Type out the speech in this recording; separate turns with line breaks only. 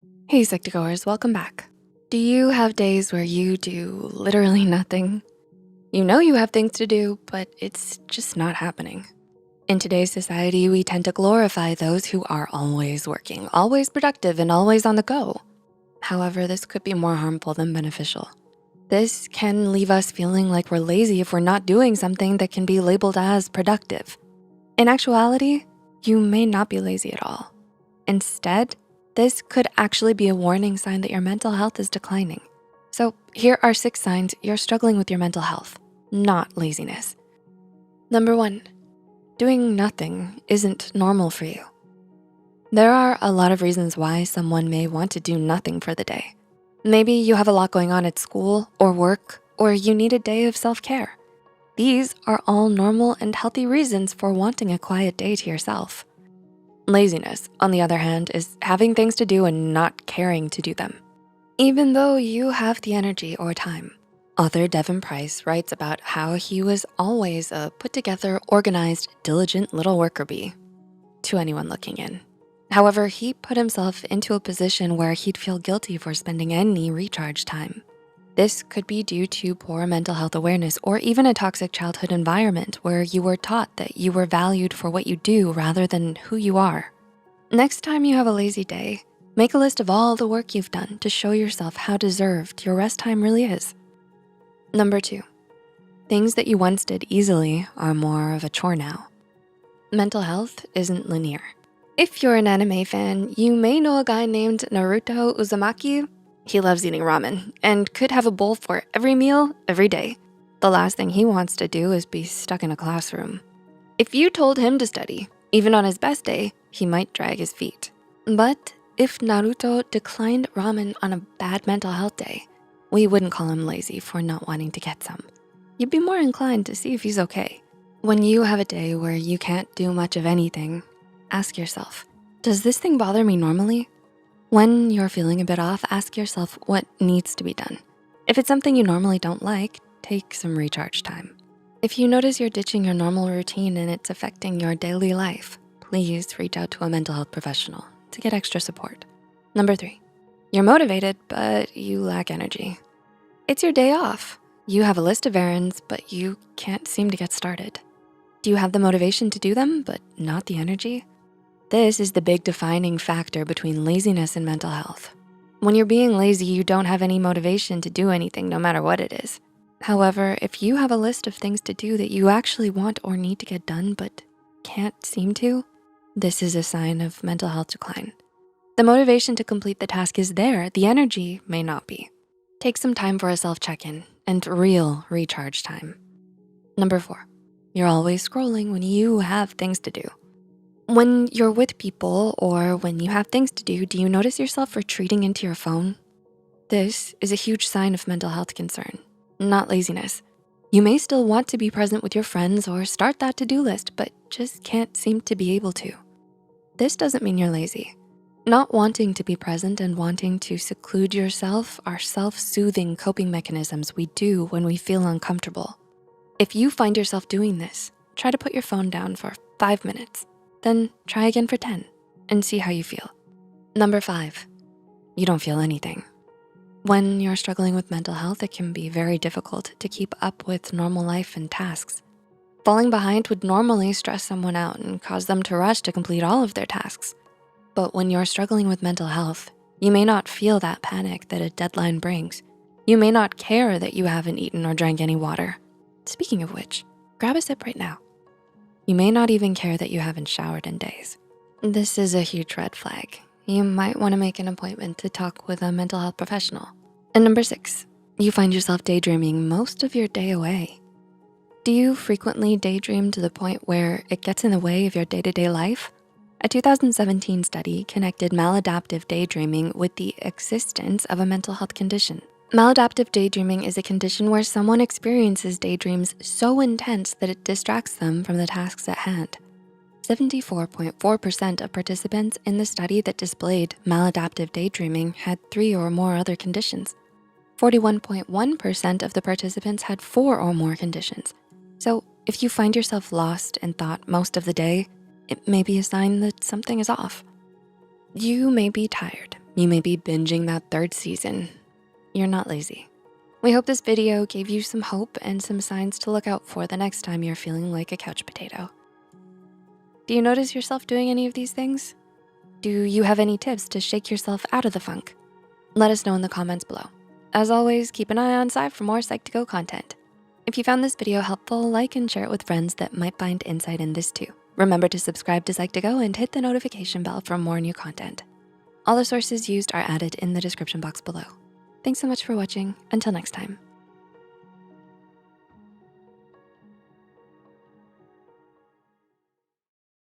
Hey Psych2Goers, welcome back. Do you have days where you do literally nothing? You know you have things to do, but it's just not happening. In today's society, we tend to glorify those who are always working, always productive, and always on the go. However, this could be more harmful than beneficial. This can leave us feeling like we're lazy if we're not doing something that can be labeled as productive. In actuality, you may not be lazy at all. Instead, this could actually be a warning sign that your mental health is declining. So here are 6 signs you're struggling with your mental health, not laziness. Number 1, doing nothing isn't normal for you. There are a lot of reasons why someone may want to do nothing for the day. Maybe you have a lot going on at school or work, or you need a day of self-care. These are all normal and healthy reasons for wanting a quiet day to yourself. Laziness, on the other hand, is having things to do and not caring to do them, even though you have the energy or time. Author Devin Price writes about how he was always a put-together, organized, diligent little worker bee to anyone looking in. However, he put himself into a position where he'd feel guilty for spending any recharge time. This could be due to poor mental health awareness or even a toxic childhood environment where you were taught that you were valued for what you do rather than who you are. Next time you have a lazy day, make a list of all the work you've done to show yourself how deserved your rest time really is. Number 2, things that you once did easily are more of a chore now. Mental health isn't linear. If you're an anime fan, you may know a guy named Naruto Uzumaki. He loves eating ramen and could have a bowl for every meal, every day. The last thing he wants to do is be stuck in a classroom. If you told him to study, even on his best day, he might drag his feet. But if Naruto declined ramen on a bad mental health day, we wouldn't call him lazy for not wanting to get some. You'd be more inclined to see if he's okay. When you have a day where you can't do much of anything, ask yourself, does this thing bother me normally? When you're feeling a bit off, ask yourself what needs to be done. If it's something you normally don't like, take some recharge time. If you notice you're ditching your normal routine and it's affecting your daily life, please reach out to a mental health professional to get extra support. Number 3, you're motivated, but you lack energy. It's your day off. You have a list of errands, but you can't seem to get started. Do you have the motivation to do them, but not the energy? This is the big defining factor between laziness and mental health. When you're being lazy, you don't have any motivation to do anything, no matter what it is. However, if you have a list of things to do that you actually want or need to get done but can't seem to, this is a sign of mental health decline. The motivation to complete the task is there, the energy may not be. Take some time for a self-check-in and real recharge time. Number 4, you're always scrolling when you have things to do. When you're with people or when you have things to do you notice yourself retreating into your phone? This is a huge sign of mental health concern, not laziness. You may still want to be present with your friends or start that to-do list, but just can't seem to be able to. This doesn't mean you're lazy. Not wanting to be present and wanting to seclude yourself are self-soothing coping mechanisms we do when we feel uncomfortable. If you find yourself doing this, try to put your phone down for 5 minutes. Then try again for 10 and see how you feel. Number 5, you don't feel anything. When you're struggling with mental health, it can be very difficult to keep up with normal life and tasks. Falling behind would normally stress someone out and cause them to rush to complete all of their tasks. But when you're struggling with mental health, you may not feel that panic that a deadline brings. You may not care that you haven't eaten or drank any water. Speaking of which, grab a sip right now. You may not even care that you haven't showered in days. This is a huge red flag. You might wanna make an appointment to talk with a mental health professional. And number 6, you find yourself daydreaming most of your day away. Do you frequently daydream to the point where it gets in the way of your day-to-day life? A 2017 study connected maladaptive daydreaming with the existence of a mental health condition. Maladaptive daydreaming is a condition where someone experiences daydreams so intense that it distracts them from the tasks at hand. 74.4% of participants in the study that displayed maladaptive daydreaming had 3 or more other conditions. 41.1% of the participants had 4 or more conditions. So if you find yourself lost in thought most of the day, it may be a sign that something is off. You may be tired, You may be binging that third season. You're not lazy. We hope this video gave you some hope and some signs to look out for the next time you're feeling like a couch potato. Do you notice yourself doing any of these things? Do you have any tips to shake yourself out of the funk? Let us know in the comments below. As always, keep an eye on side for more Psych2Go content. If you found this video helpful, like and share it with friends that might find insight in this too. Remember to subscribe to Psych2Go and hit the notification bell for more new content. All the sources used are added in the description box below. Thanks so much for watching. Until next time.